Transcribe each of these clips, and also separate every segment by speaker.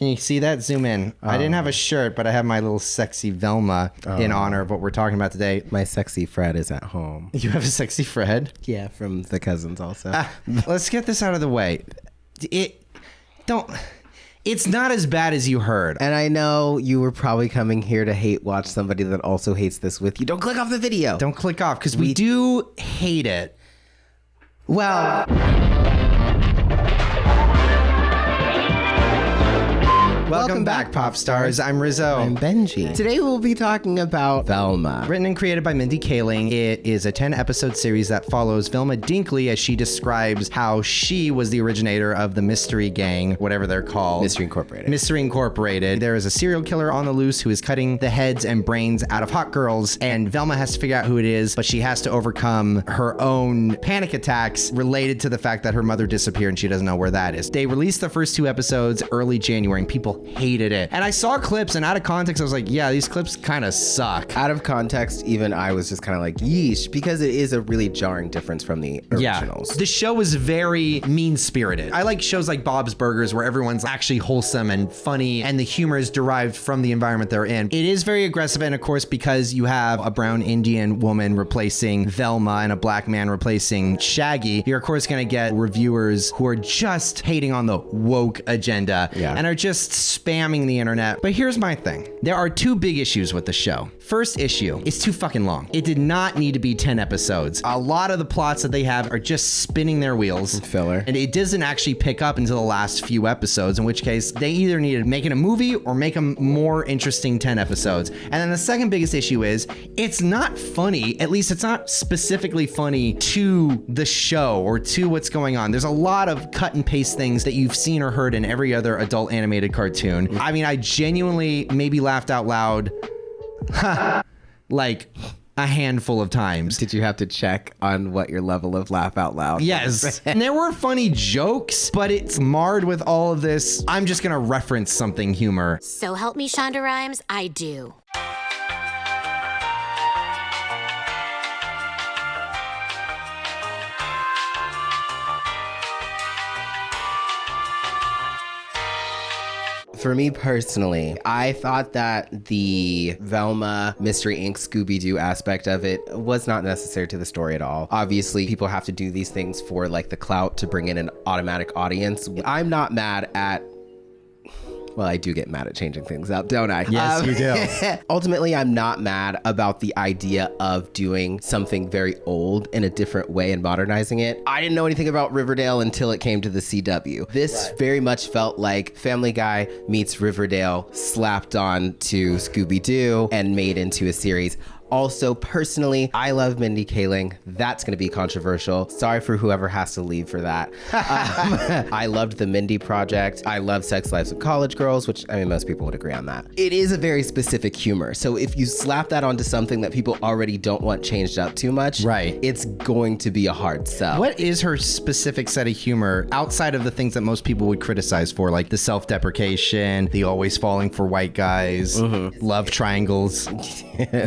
Speaker 1: Can you see that? Zoom in. I didn't have a shirt, but I have my little sexy Velma in honor of what we're talking about today.
Speaker 2: My sexy Fred is at home.
Speaker 1: You have a sexy Fred?
Speaker 2: Yeah, from the cousins also.
Speaker 1: Let's get this out of the way. It's not as bad as you heard.
Speaker 2: And I know you were probably coming here to hate watch somebody that also hates this with you. Don't click off the video.
Speaker 1: Don't click off, because we do hate it.
Speaker 2: Well...
Speaker 1: Welcome back, pop stars. I'm Rizzo.
Speaker 2: I'm Benji. Today we'll be talking about Velma.
Speaker 1: Written and created by Mindy Kaling, it is a 10-episode series that follows Velma Dinkley as she describes how she was the originator of the Mystery Gang, whatever they're called.
Speaker 2: Mystery Incorporated.
Speaker 1: Mystery Incorporated. There is a serial killer on the loose who is cutting the heads and brains out of hot girls, and Velma has to figure out who it is, but she has to overcome her own panic attacks related to the fact that her mother disappeared and she doesn't know where that is. They released the first 2 episodes early January, and people hated it. And I saw clips, and out of context, I was like, yeah, these clips kind of suck.
Speaker 2: Out of context, even I was just kind of like, yeesh, because it is a really jarring difference from the originals.
Speaker 1: Yeah. The show was very mean-spirited. I like shows like Bob's Burgers where everyone's actually wholesome and funny, and the humor is derived from the environment they're in. It is very aggressive, and of course, because you have a brown Indian woman replacing Velma and a black man replacing Shaggy, you're of course going to get reviewers who are just hating on the woke agenda and are just spamming the internet. But here's my thing. There are 2 big issues with the show. First issue, it's too fucking long. It did not need to be 10 episodes. A lot of the plots that they have are just spinning their wheels.
Speaker 2: Filler.
Speaker 1: And it doesn't actually pick up until the last few episodes, in which case they either need to make it a movie or make a more interesting 10 episodes. And then the second biggest issue is it's not funny. At least it's not specifically funny to the show or to what's going on. There's a lot of cut and paste things that you've seen or heard in every other adult animated cartoon. I mean, I genuinely maybe laughed out loud like a handful of times.
Speaker 2: Did you have to check on what your level of laugh out loud was?
Speaker 1: Yes. And there were funny jokes, but it's marred with all of this I'm just gonna reference something humor.
Speaker 3: So help me, Shonda Rhimes, I do.
Speaker 2: For me personally, I thought that the Velma Mystery Inc. Scooby-Doo aspect of it was not necessary to the story at all. Obviously, people have to do these things for like the clout to bring in an automatic audience. I'm not mad at... Well, I do get mad at changing things up, don't I?
Speaker 1: Yes, you do.
Speaker 2: Ultimately, I'm not mad about the idea of doing something very old in a different way and modernizing it. I didn't know anything about Riverdale until it came to the CW. This very much felt like Family Guy meets Riverdale slapped on to Scooby-Doo and made into a series. Also, personally, I love Mindy Kaling. That's going to be controversial. Sorry for whoever has to leave for that. I loved the Mindy Project. I love Sex Lives of College Girls, which, I mean, most people would agree on that. It is a very specific humor. So if you slap that onto something that people already don't want changed up too much,
Speaker 1: right,
Speaker 2: it's going to be a hard sell.
Speaker 1: What is her specific set of humor outside of the things that most people would criticize for, like the self-deprecation, the always falling for white guys, love triangles?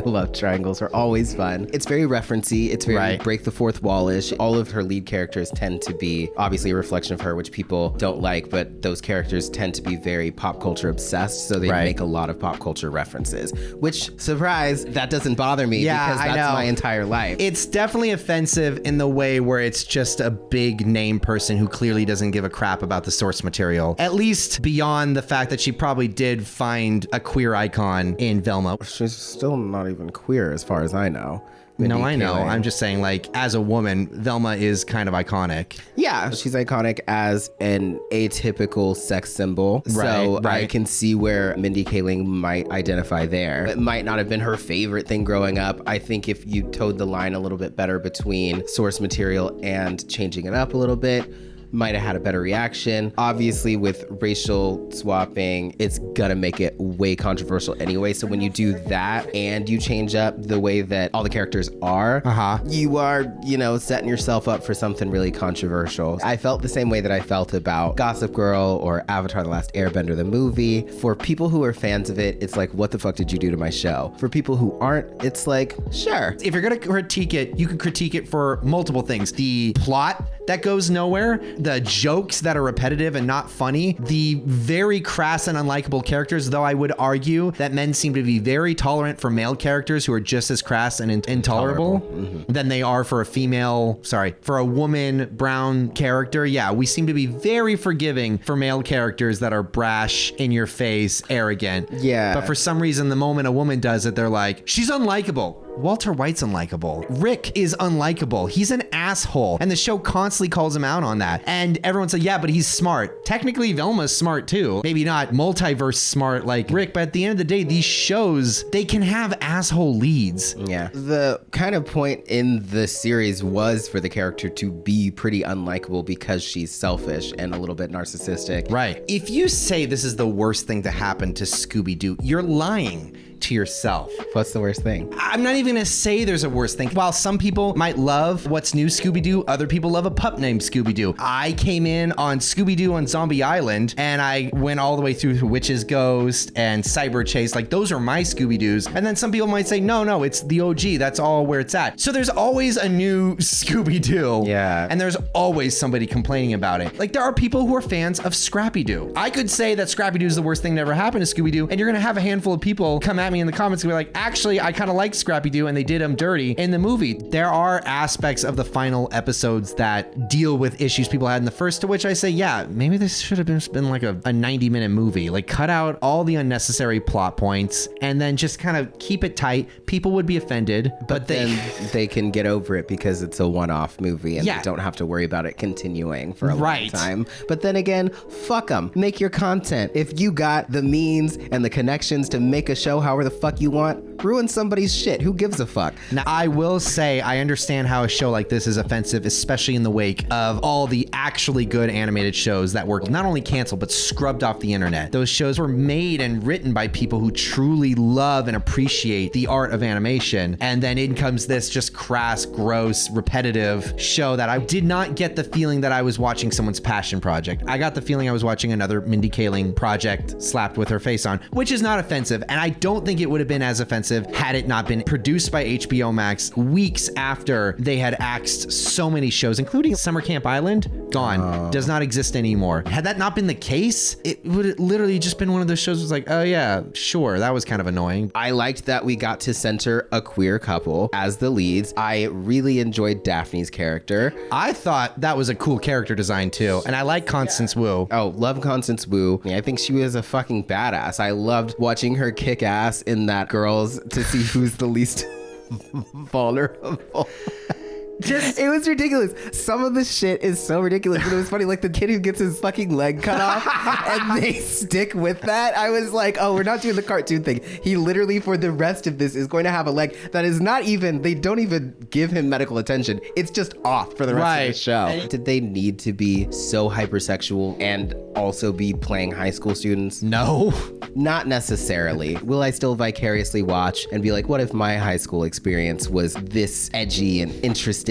Speaker 2: Love triangles are always fun. It's very referencey. It's very break the fourth wall-ish. All of her lead characters tend to be obviously a reflection of her, which people don't like, but those characters tend to be very pop culture obsessed, so they make a lot of pop culture references, which, surprise, that doesn't bother me because that's my entire life.
Speaker 1: It's definitely offensive in the way where it's just a big name person who clearly doesn't give a crap about the source material, at least beyond the fact that she probably did find a queer icon in Velma.
Speaker 2: She's still not even queer as far as I know.
Speaker 1: No, I know. I'm just saying, like, as a woman, Velma is kind of iconic.
Speaker 2: Yeah, she's iconic as an atypical sex symbol. So I can see where Mindy Kaling might identify there. It might not have been her favorite thing growing up. I think if you towed the line a little bit better between source material and changing it up a little bit, might have had a better reaction. Obviously, with racial swapping, it's gonna make it way controversial anyway. So when you do that and you change up the way that all the characters are, you are, you know, setting yourself up for something really controversial. I felt the same way that I felt about Gossip Girl or Avatar: The Last Airbender, the movie. For people who are fans of it, it's like, what the fuck did you do to my show? For people who aren't, it's like, sure.
Speaker 1: If you're gonna critique it, you can critique it for multiple things. The plot that goes nowhere, the jokes that are repetitive and not funny, the very crass and unlikable characters, though I would argue that men seem to be very tolerant for male characters who are just as crass and intolerable than they are for for a woman brown character. Yeah, we seem to be very forgiving for male characters that are brash, in your face, arrogant.
Speaker 2: Yeah.
Speaker 1: But for some reason, the moment a woman does it, they're like, she's unlikable. Walter White's unlikable. Rick is unlikable. He's an asshole. And the show constantly calls him out on that. And everyone said, yeah, but he's smart. Technically, Velma's smart too. Maybe not multiverse smart like Rick, but at the end of the day, these shows, they can have asshole leads.
Speaker 2: Yeah. The kind of point in the series was for the character to be pretty unlikable because she's selfish and a little bit narcissistic.
Speaker 1: Right. If you say this is the worst thing to happen to Scooby-Doo, you're lying to yourself.
Speaker 2: What's the worst thing?
Speaker 1: I'm not even gonna say there's a worst thing. While some people might love What's New Scooby-Doo, other people love a pup named Scooby-Doo. I came in on Scooby-Doo on Zombie Island, and I went all the way through Witch's Ghost and Cyber Chase. Like, those are my Scooby-Doos. And then some people might say, no, it's the OG. That's all where it's at. So there's always a new Scooby-Doo.
Speaker 2: Yeah.
Speaker 1: And there's always somebody complaining about it. Like, there are people who are fans of Scrappy-Doo. I could say that Scrappy-Doo is the worst thing that ever happened to Scooby-Doo, and you're gonna have a handful of people come at me in the comments and be like, actually, I kind of like Scrappy-Doo, and they did him dirty in the movie. There are aspects of the final episodes that deal with issues people had in the first, to which I say, yeah, maybe this should have been like a 90-minute movie. Like, cut out all the unnecessary plot points and then just kind of keep it tight. People would be offended, but then
Speaker 2: they can get over it because it's a one-off movie and
Speaker 1: Yeah.
Speaker 2: they don't have to worry about it continuing for a long time. But then again, fuck them. Make your content. If you got the means and the connections to make a show however the fuck you want, ruin somebody's shit. Who gives a fuck?
Speaker 1: Now, I will say I understand how a show like this is offensive, especially in the wake of all the actually good animated shows that were not only canceled, but scrubbed off the internet. Those shows were made and written by people who truly love and appreciate the art of animation. And then in comes this just crass, gross, repetitive show that I did not get the feeling that I was watching someone's passion project. I got the feeling I was watching another Mindy Kaling project slapped with her face on, which is not offensive. And I don't think it would have been as offensive had it not been produced by HBO Max weeks after they had axed so many shows, including Summer Camp Island. Gone. Does not exist anymore. Had that not been the case, it would have literally just been one of those shows that was like, oh yeah, sure, that was kind of annoying.
Speaker 2: I liked that we got to center a queer couple as the leads. I really enjoyed Daphne's character.
Speaker 1: I thought that was a cool character design too, and I like Constance Wu.
Speaker 2: Oh, love Constance Wu. I think she was a fucking badass. I loved watching her kick ass in that Girls to see who's the least vulnerable. It was ridiculous. Some of the shit is so ridiculous, but it was funny. Like the kid who gets his fucking leg cut off and they stick with that. I was like, oh, we're not doing the cartoon thing. He literally for the rest of this is going to have a leg that is not even, they don't even give him medical attention. It's just off for the rest of the show. Did they need to be so hypersexual and also be playing high school students?
Speaker 1: No.
Speaker 2: Not necessarily. Will I still vicariously watch and be like, what if my high school experience was this edgy and interesting?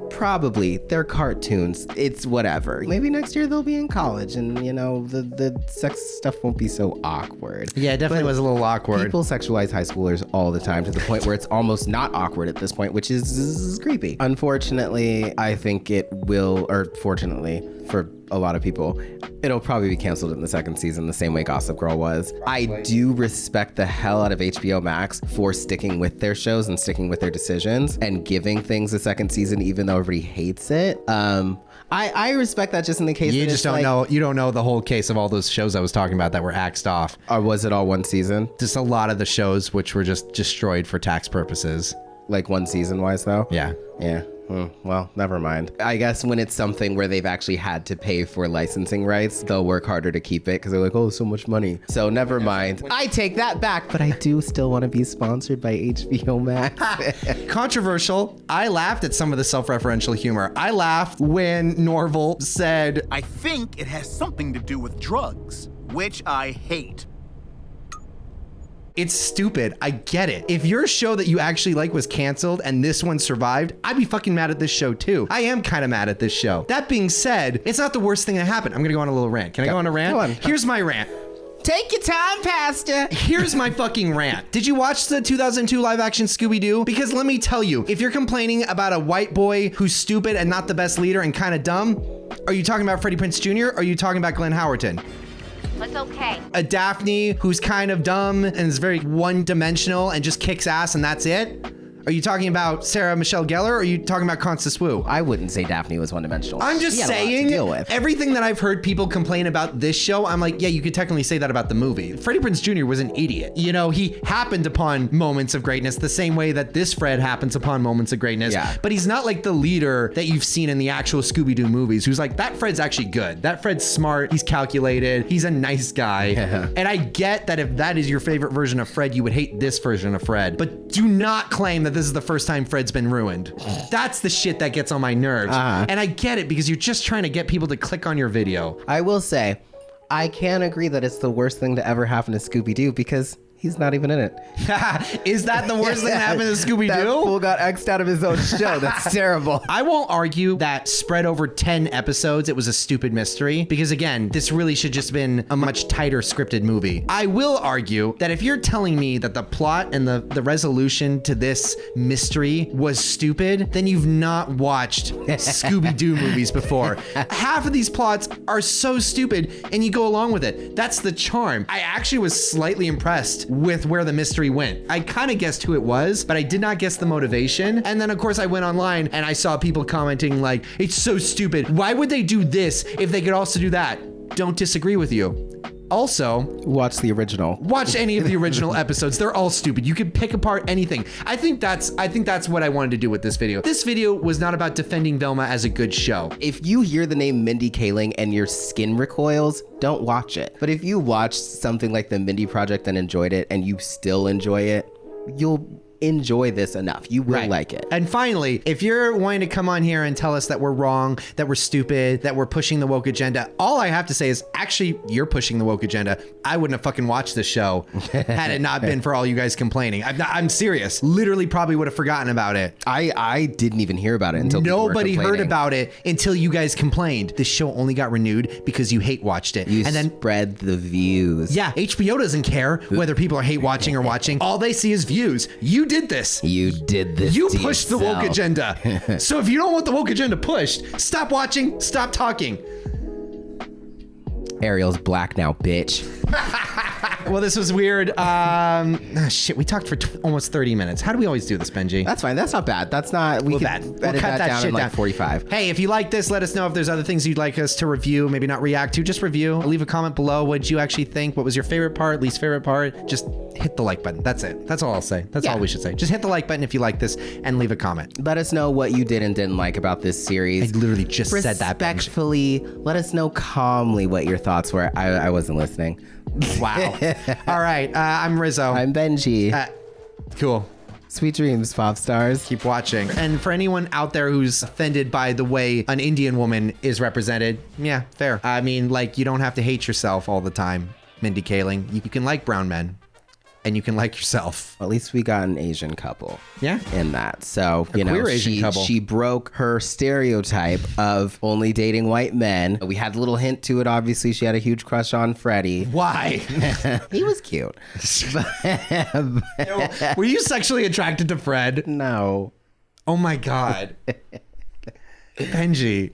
Speaker 2: Probably. They're cartoons. It's whatever. Maybe next year they'll be in college and, you know, the sex stuff won't be so awkward.
Speaker 1: Yeah, it definitely was a little awkward.
Speaker 2: People sexualize high schoolers all the time to the point where it's almost not awkward at this point, which is creepy. Unfortunately, I think it will, or fortunately for a lot of people, it'll probably be canceled in the second season the same way Gossip Girl was. I do respect the hell out of HBO Max for sticking with their shows and sticking with their decisions and giving things a second season even though everybody hates it. I respect that just in the case
Speaker 1: you
Speaker 2: that
Speaker 1: just don't know. You don't know the whole case of all those shows I was talking about that were axed off.
Speaker 2: Or was it all one season?
Speaker 1: Just a lot of the shows which were just destroyed for tax purposes.
Speaker 2: Like one season wise though?
Speaker 1: Yeah.
Speaker 2: Yeah. Well, never mind. I guess when it's something where they've actually had to pay for licensing rights, they'll work harder to keep it because they're like, oh, so much money. So never mind. I take that back, but I do still want to be sponsored by HBO Max.
Speaker 1: Controversial. I laughed at some of the self-referential humor. I laughed when Norval said,
Speaker 4: I think it has something to do with drugs, which I hate.
Speaker 1: it's stupid. I get it. If your show that you actually like was canceled and this one survived, I'd be fucking mad at this show too. I am kind of mad at this show. That being said, it's not the worst thing that happened. I'm gonna go on a little rant. Can I go on a rant?
Speaker 2: Go on.
Speaker 1: Here's my rant.
Speaker 2: Take your time, Pastor.
Speaker 1: Here's my fucking rant. Did you watch the 2002 live action Scooby-Doo? Because let me tell you, if you're complaining about a white boy who's stupid and not the best leader and kind of dumb, Are you talking about Freddie Prinze Jr. or are you talking about Glenn Howerton?
Speaker 3: What's okay?
Speaker 1: A Daphne who's kind of dumb and is very one-dimensional and just kicks ass and that's it? Are you talking about Sarah Michelle Gellar or are you talking about Constance Wu?
Speaker 2: I wouldn't say Daphne was one-dimensional.
Speaker 1: I'm just saying, everything that I've heard people complain about this show, I'm like, yeah, you could technically say that about the movie. Freddie Prinze Jr. was an idiot. You know, he happened upon moments of greatness the same way that this Fred happens upon moments of greatness.
Speaker 2: Yeah.
Speaker 1: But he's not like the leader that you've seen in the actual Scooby-Doo movies, who's like, that Fred's actually good. That Fred's smart. He's calculated. He's a nice guy.
Speaker 2: Yeah.
Speaker 1: And I get that if that is your favorite version of Fred, you would hate this version of Fred. But do not claim that this is the first time Fred's been ruined. That's the shit that gets on my nerves. And I get it because you're just trying to get people to click on your video.
Speaker 2: I will say, I can agree that it's the worst thing to ever happen to Scooby-Doo because he's not even in it.
Speaker 1: Is that the worst thing that happened to Scooby-Doo?
Speaker 2: That fool got X'd out of his own show. That's terrible.
Speaker 1: I won't argue that spread over 10 episodes, it was a stupid mystery. Because again, this really should just been a much tighter scripted movie. I will argue that if you're telling me that the plot and the resolution to this mystery was stupid, then you've not watched Scooby-Doo movies before. Half of these plots are so stupid and you go along with it. That's the charm. I actually was slightly impressed with where the mystery went. I kind of guessed who it was, but I did not guess the motivation. And then of course I went online and I saw people commenting like, it's so stupid. Why would they do this if they could also do that? Don't disagree with you. Also,
Speaker 2: watch the original.
Speaker 1: Watch any of the original episodes. They're all stupid. You can pick apart anything. I think that's what I wanted to do with this video. This video was not about defending Velma as a good show.
Speaker 2: If you hear the name Mindy Kaling and your skin recoils, don't watch it. But if you watched something like the Mindy Project and enjoyed it and you still enjoy it, you'll enjoy this enough. You will like it.
Speaker 1: And finally, if you're wanting to come on here and tell us that we're wrong, that we're stupid, that we're pushing the woke agenda, all I have to say is actually you're pushing the woke agenda. I wouldn't have fucking watched this show had it not been for all you guys complaining. I'm serious. Literally probably would have forgotten about it.
Speaker 2: I didn't even hear about it until
Speaker 1: nobody heard about it until you guys complained. This show only got renewed because you hate watched it.
Speaker 2: And then spread the views.
Speaker 1: Yeah, HBO doesn't care whether people are hate watching or watching. All they see is views. You did this.
Speaker 2: You did this.
Speaker 1: You pushed the woke agenda. So if you don't want the woke agenda pushed, stop watching, stop talking.
Speaker 2: Ariel's black now, bitch.
Speaker 1: Well, this was weird. Shit, we talked for almost 30 minutes. How do we always do this, Benji?
Speaker 2: That's fine. That's not bad. That's not. We can edit that down in like 45.
Speaker 1: Hey, if you like this, let us know if there's other things you'd like us to review. Maybe not react to, just review. Leave a comment below. What did you actually think? What was your favorite part, least favorite part? Just hit the like button. That's it. That's all I'll say. That's all we should say. Just hit the like button if you like this and leave a comment.
Speaker 2: Let us know what you did and didn't like about this series.
Speaker 1: I literally just said that.
Speaker 2: Respectfully, let us know calmly what your thoughts were. I wasn't listening.
Speaker 1: Wow. All right. I'm RIZZO.
Speaker 2: I'm Benji.
Speaker 1: Cool.
Speaker 2: Sweet dreams, pop stars.
Speaker 1: Keep watching. And for anyone out there who's offended by the way an Indian woman is represented, yeah, fair. I mean, like, you don't have to hate yourself all the time, Mindy Kaling. You can like brown men. And you can like yourself.
Speaker 2: At least we got an Asian couple.
Speaker 1: Yeah.
Speaker 2: In that. So,
Speaker 1: she
Speaker 2: broke her stereotype of only dating white men. We had a little hint to it. Obviously, she had a huge crush on Freddie.
Speaker 1: Why?
Speaker 2: He was cute.
Speaker 1: Were you sexually attracted to Fred?
Speaker 2: No.
Speaker 1: Oh my God. Benji.